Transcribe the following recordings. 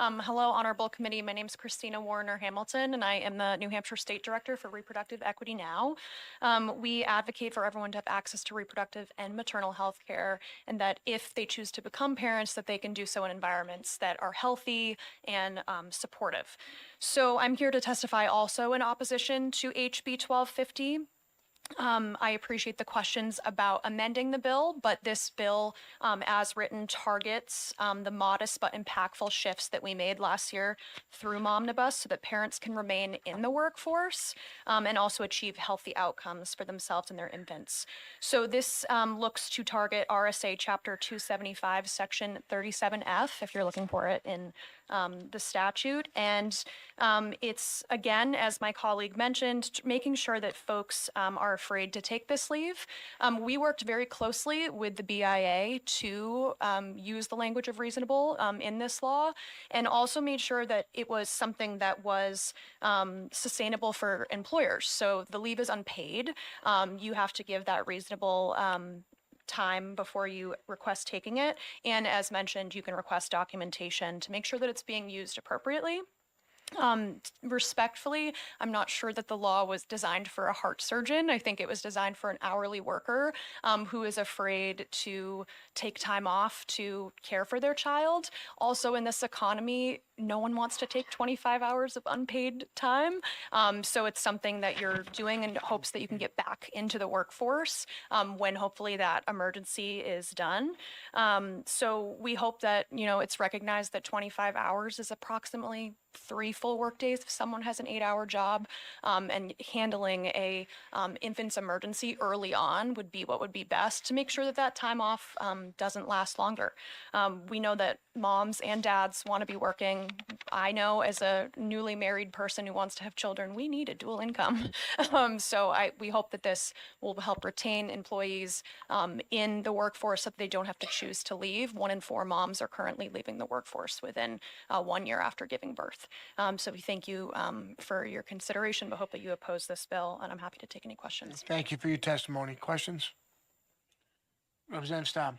Hello, Honorable Committee. My name is Christina Warner Hamilton, and I am the New Hampshire State Director for Reproductive Equity Now. We advocate for everyone to have access to reproductive and maternal health care, and that if they choose to become parents, that they can do so in environments that are healthy and supportive. So I'm here to testify also in opposition to HB 1250. I appreciate the questions about amending the bill, but this bill, as written, targets the modest but impactful shifts that we made last year through Momnibus so that parents can remain in the workforce and also achieve healthy outcomes for themselves and their infants. So this looks to target RSA Chapter 275, Section 37F, if you're looking for it in the statute. And it's, again, as my colleague mentioned, making sure that folks are afraid to take this leave. We worked very closely with the BIA to use the language of reasonable in this law, and also made sure that it was something that was sustainable for employers. So the leave is unpaid. You have to give that reasonable time before you request taking it. And as mentioned, you can request documentation to make sure that it's being used appropriately. Respectfully, I'm not sure that the law was designed for a heart surgeon. I think it was designed for an hourly worker who is afraid to take time off to care for their child. Also, in this economy, no one wants to take 25 hours of unpaid time. So it's something that you're doing in hopes that you can get back into the workforce when hopefully that emergency is done. So we hope that, it's recognized that 25 hours is approximately 3 full work days if someone has an 8-hour job, and handling a infant's emergency early on would be what would be best to make sure that that time off doesn't last longer. We know that moms and dads want to be working. I know as a newly married person who wants to have children, we need a dual income. So we hope that this will help retain employees in the workforce so that they don't have to choose to leave. 1 in 4 moms are currently leaving the workforce within 1 year after giving birth. So we thank you for your consideration, but hope that you oppose this bill, and I'm happy to take any questions. Thank you for your testimony. Questions? Representative Staub.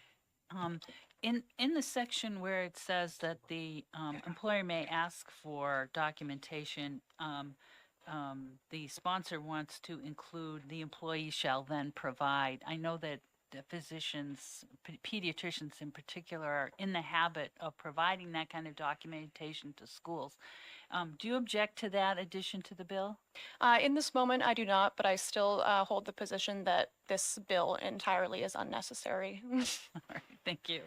In the section where it says that the employer may ask for documentation, the sponsor wants to include the employee shall then provide. I know that the physicians, pediatricians in particular, are in the habit of providing that kind of documentation to schools. Do you object to that addition to the bill? In this moment, I do not, but I still hold the position that this bill entirely is unnecessary. All right, thank you.